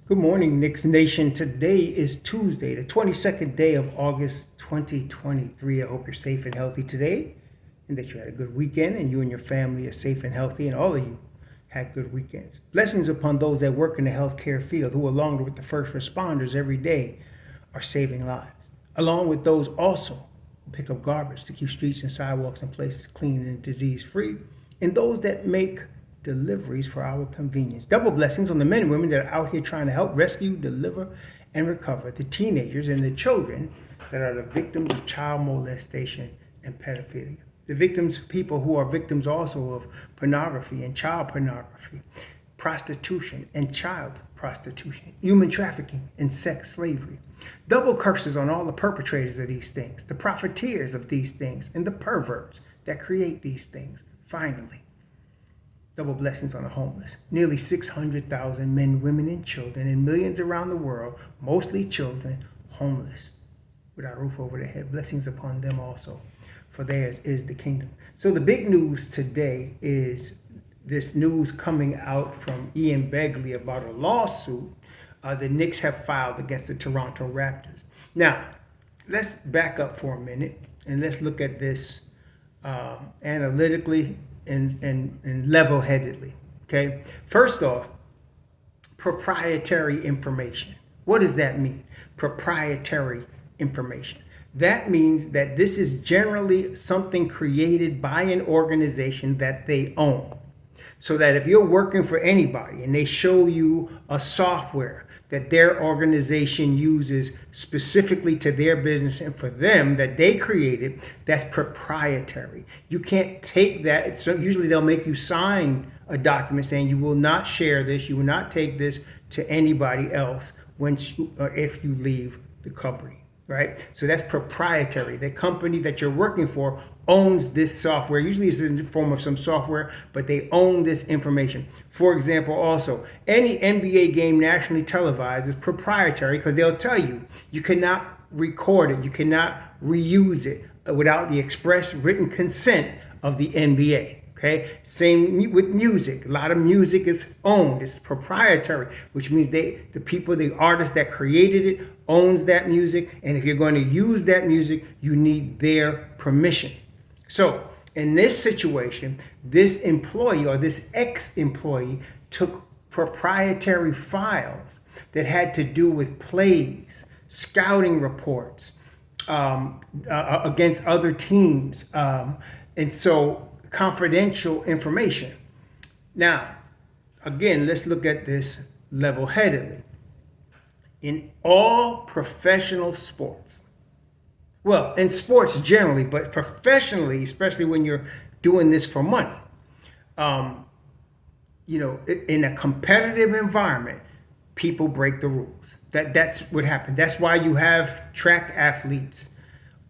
Good morning, Knicks Nation. Today is Tuesday, the 22nd day of August 2023. I hope you're safe and healthy today and that you had a good weekend and you and your family are safe and healthy and all of you had good weekends. Blessings upon those that work in the healthcare field who, along with the first responders every day, are saving lives, along with those also who pick up garbage to keep streets and sidewalks and places clean and disease-free, and those that make deliveries for our convenience. Double blessings on the men and women that are out here trying to help rescue, deliver, and recover the teenagers and the children that are the victims of child molestation and pedophilia. The victims, people who are victims also of pornography and child pornography, prostitution and child prostitution, human trafficking and sex slavery. Double curses on all the perpetrators of these things, the profiteers of these things, and the perverts that create these things. Finally, double blessings on the homeless. Nearly 600,000 men, women, and children, and millions around the world, mostly children, homeless, without a roof over their head. Blessings upon them also, for theirs is the kingdom. So the big news today is this news coming out from Ian Begley about a lawsuit the Knicks have filed against the Toronto Raptors. Now, let's back up for a minute and let's look at this analytically and level-headedly, okay? First off, proprietary information. What does that mean? Proprietary information. That means that this is generally something created by an organization that they own. So that if you're working for anybody and they show you a software that their organization uses specifically to their business and for them that they created, that's proprietary. You can't take that. So usually they'll make you sign a document saying you will not share this, you will not take this to anybody else once you, or if you leave the company, right? So that's proprietary. The company that you're working for owns this software. Usually it's in the form of some software, but they own this information. For example, also, any NBA game nationally televised is proprietary because they'll tell you you cannot record it, you cannot reuse it without the express written consent of the NBA. Okay, same with music. A lot of music is owned. It's proprietary, which means the artist that created it owns that music. And if you're going to use that music, you need their permission. So in this situation, this employee or this ex-employee took proprietary files that had to do with plays, scouting reports against other teams. And so confidential information. Now, again, let's look at this level-headedly. In all professional sports, well, in sports generally, but professionally, especially when you're doing this for money, in a competitive environment, people break the rules. That's what happened. That's why you have track athletes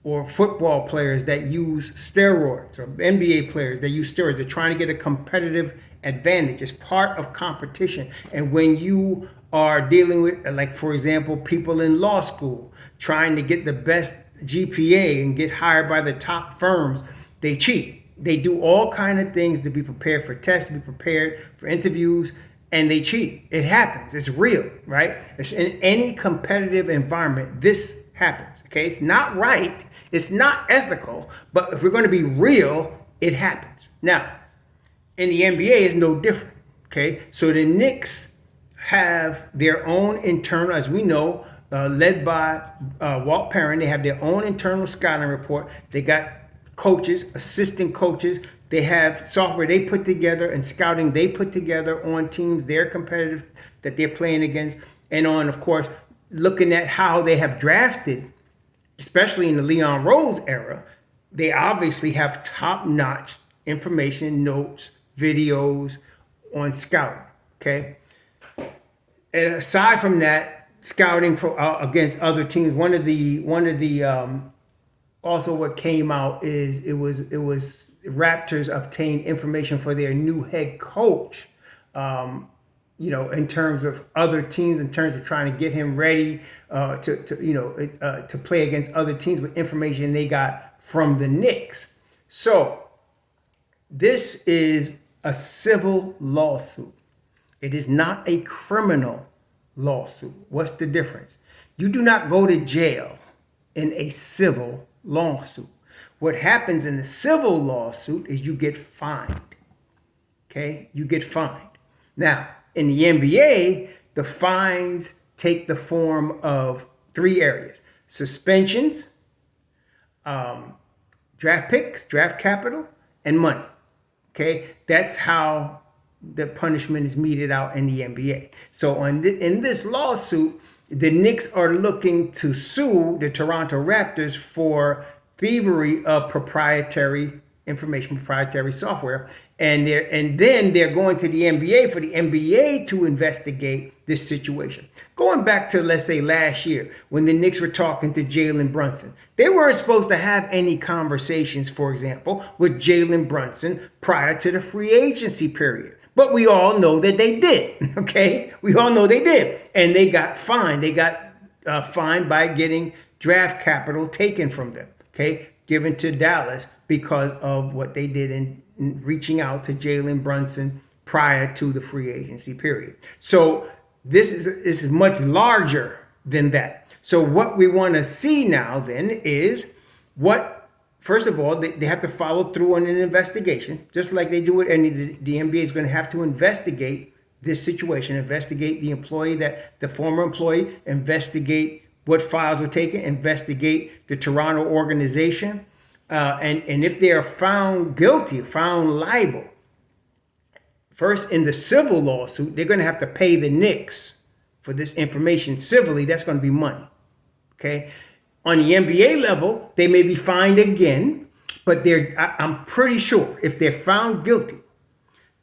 or football players that use steroids, or NBA players that use steroids. They're trying to get a competitive advantage. It's part of competition. And when you are dealing with, like, for example, people in law school trying to get the best GPA and get hired by the top firms, they cheat. They do all kinds of things to be prepared for tests, to be prepared for interviews, and they cheat. It happens. It's real, right? It's in any competitive environment, this happens, okay? It's not right, it's not ethical, but if we're going to be real, it happens. Now, in the NBA, it's no different, okay? So the Knicks have their own internal, as we know, led by Walt Perrin. They have their own internal scouting report. They got coaches, assistant coaches. They have software they put together and scouting they put together on teams they're competitive, that they're playing against, and on, of course, looking at how they have drafted, especially in the Leon Rose era. They obviously have top-notch information, notes, videos on scouting, okay? And aside from that, scouting for against other teams, one of the also what came out is it was Raptors obtained information for their new head coach, in terms of other teams, in terms of trying to get him ready to play against other teams with information they got from the Knicks. So this is a civil lawsuit. It is not a criminal lawsuit. What's the difference? You do not go to jail in a civil lawsuit. What happens in the civil lawsuit is you get fined. Okay? You get fined. Now, in the NBA, the fines take the form of three areas: suspensions, draft picks, draft capital, and money. Okay? That's how the punishment is meted out in the NBA. So in this lawsuit, the Knicks are looking to sue the Toronto Raptors for thievery of proprietary information, proprietary software, and then they're going to the NBA for the NBA to investigate this situation. Going back to, let's say, last year when the Knicks were talking to Jalen Brunson, they weren't supposed to have any conversations, for example, with Jalen Brunson prior to the free agency period. But we all know that they did, okay? We all know they did. And they got fined. They got fined by getting draft capital taken from them, okay? Given to Dallas because of what they did in reaching out to Jalen Brunson prior to the free agency period. So this is much larger than that. So what we want to see now then is first of all, they have to follow through on an investigation, just like they do with any. The NBA is going to have to investigate this situation, investigate the former employee, investigate what files were taken, investigate the Toronto organization, and if they are found guilty, found liable, first in the civil lawsuit, they're going to have to pay the Knicks for this information civilly. That's going to be money, okay? On the NBA level, they may be fined again, but I'm pretty sure if they're found guilty,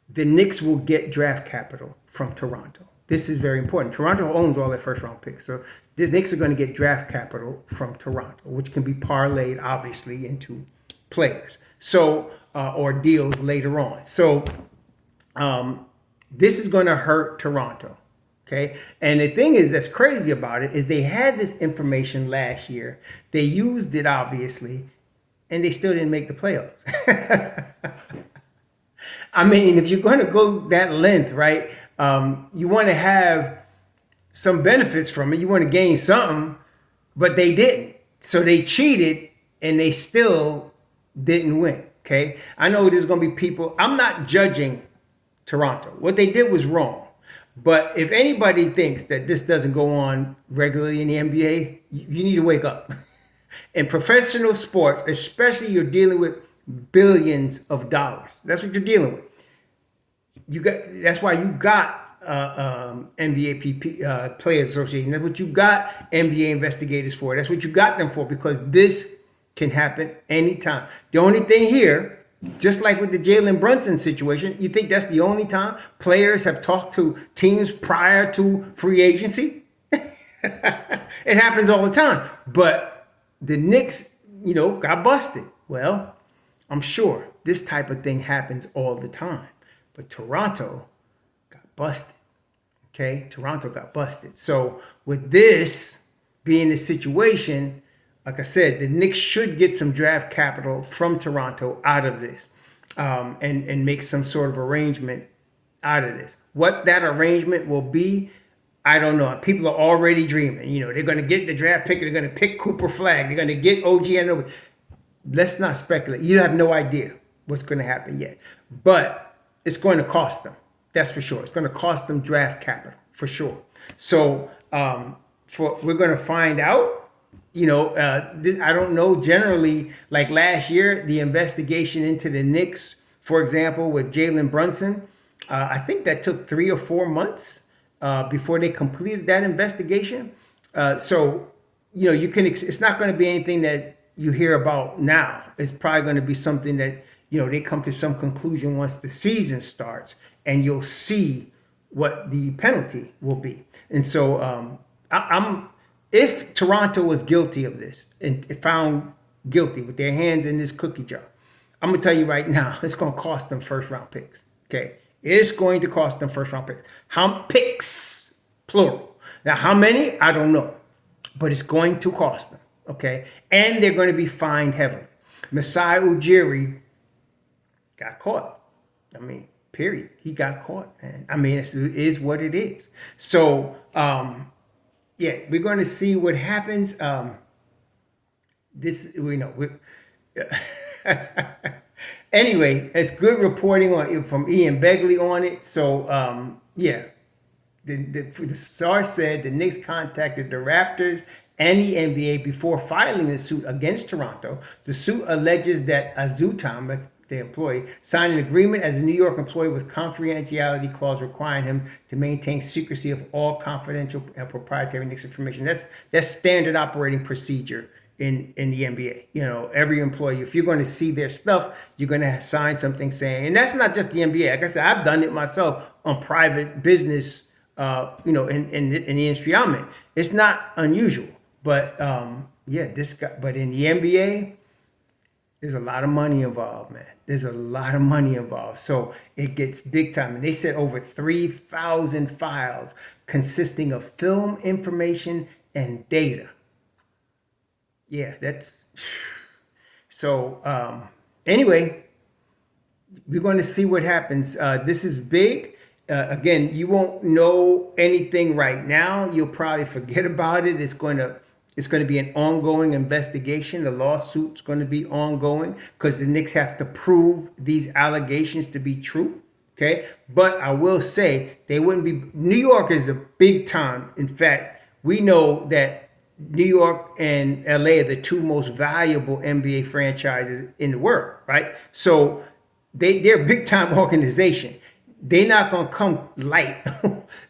the Knicks will get draft capital from Toronto. This is very important. Toronto owns all their first round picks. So the Knicks are going to get draft capital from Toronto, which can be parlayed, obviously, into players. So, or deals later on. So this is going to hurt Toronto. Okay. And the thing that's crazy about it is they had this information last year. They used it, obviously, and they still didn't make the playoffs. I mean, if you're going to go that length, right, you want to have some benefits from it. You want to gain something, but they didn't. So they cheated and they still didn't win. Okay. I know there's going to be people. I'm not judging Toronto. What they did was wrong. But if anybody thinks that this doesn't go on regularly in the NBA, you need to wake up. In professional sports, especially, you're dealing with billions of dollars. That's what you're dealing with. That's why you got NBA Players Association. That's what you got NBA investigators for. That's what you got them for, because this can happen anytime. The only thing here, just like with the Jalen Brunson situation, you think that's the only time players have talked to teams prior to free agency? It happens all the time. But the Knicks, got busted. Well, I'm sure this type of thing happens all the time. But Toronto got busted. Okay? Toronto got busted. So with this being the situation, like I said, the Knicks should get some draft capital from Toronto out of this, and make some sort of arrangement out of this. What that arrangement will be, I don't know. People are already dreaming. They're going to get the draft pick. They're going to pick Cooper Flag. They're going to get OG Anunoby. Let's not speculate. You have no idea what's going to happen yet. But it's going to cost them. That's for sure. It's going to cost them draft capital, for sure. So we're going to find out. I don't know. Generally, like last year, the investigation into the Knicks, for example, with Jalen Brunson, I think that took 3 or 4 months before they completed that investigation. So it's not going to be anything that you hear about now. It's probably going to be something that, they come to some conclusion once the season starts, and you'll see what the penalty will be. And so if Toronto was guilty of this and found guilty with their hands in this cookie jar, I'm going to tell you right now, it's going to cost them first round picks. Okay. It's going to cost them first round picks. Picks, plural. Now, how many? I don't know, but it's going to cost them. Okay. And they're going to be fined heavily. Masai Ujiri got caught. I mean, Period. He got caught, man. I mean, it is what it is. So, yeah, we're going to see what happens. This, we know. Anyway, it's good reporting from Ian Begley on it. So, yeah, the source said the Knicks contacted the Raptors and the NBA before filing a suit against Toronto. The suit alleges that Azutam, the employee, signed an agreement as a New York employee with confidentiality clause requiring him to maintain secrecy of all confidential and proprietary Knicks information. That's standard operating procedure in the NBA. You know, every employee, if you're going to see their stuff, you're going to sign something saying, and that's not just the NBA. Like I said, I've done it myself on private business. In the industry I'm in, it's not unusual. But yeah, this guy. But in the NBA, there's a lot of money involved, man. There's a lot of money involved. So it gets big time. And they said over 3,000 files consisting of film information and data. Yeah, that's... So anyway, we're going to see what happens. This is big. Again, you won't know anything right now. You'll probably forget about it. It's going to be an ongoing investigation. The lawsuit's going to be ongoing because the Knicks have to prove these allegations to be true. Okay. But I will say they wouldn't be. New York is a big time. In fact, we know that New York and LA are the two most valuable NBA franchises in the world. Right. So they're a big time organization. They're not going to come light.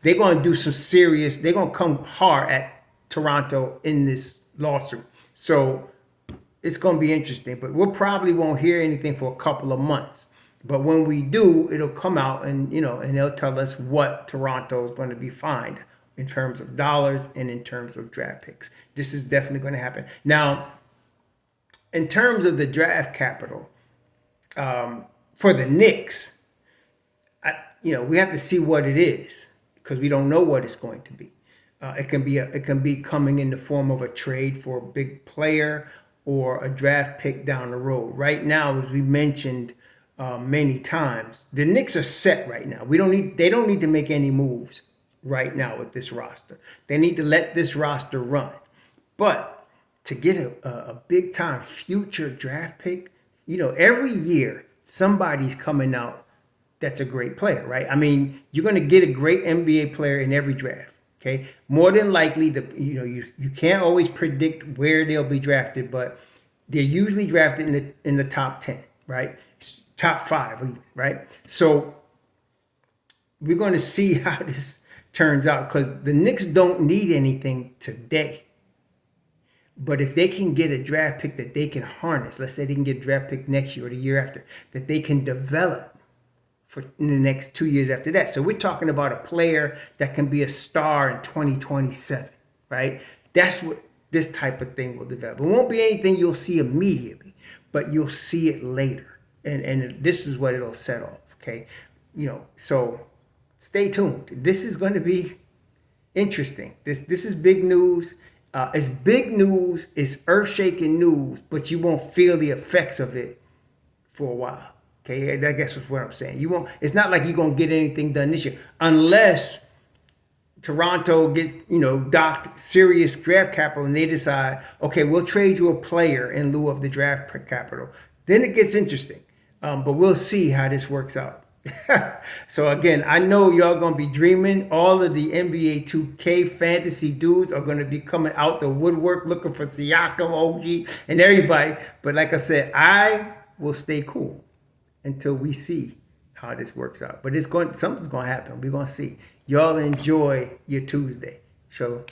They're going to do some serious. They're going to come hard at Toronto in this lawsuit. So it's going to be interesting, but we probably won't hear anything for a couple of months. But when we do, it'll come out and they'll tell us what Toronto is going to be fined in terms of dollars and in terms of draft picks. This is definitely going to happen. Now, in terms of the draft capital for the Knicks, we have to see what it is because we don't know what it's going to be. It can be coming in the form of a trade for a big player or a draft pick down the road. Right now, as we mentioned many times, the Knicks are set right now. They don't need to make any moves right now with this roster. They need to let this roster run. But to get a big time future draft pick, every year somebody's coming out that's a great player, right? I mean, you're going to get a great NBA player in every draft. Okay, more than likely, you can't always predict where they'll be drafted, but they're usually drafted in the top 10, right? Top 5, right? So we're going to see how this turns out because the Knicks don't need anything today. But if they can get a draft pick that they can harness, let's say they can get a draft pick next year or the year after, that they can develop for in the next 2 years after that. So we're talking about a player that can be a star in 2027, right? That's what this type of thing will develop. It won't be anything you'll see immediately, but you'll see it later. And this is what it'll set off, okay? So stay tuned. This is going to be interesting. This is big news. It's big news. It's earth-shaking news, but you won't feel the effects of it for a while. Okay, I guess that's what I'm saying. You won't. It's not like you're gonna get anything done this year, unless Toronto gets docked serious draft capital and they decide, okay, we'll trade you a player in lieu of the draft capital. Then it gets interesting. But we'll see how this works out. So again, I know y'all gonna be dreaming. All of the NBA 2K fantasy dudes are gonna be coming out the woodwork looking for Siakam, OG, and everybody. But like I said, I will stay cool until we see how this works out. But something's gonna happen. We're gonna see. Y'all enjoy your Tuesday. So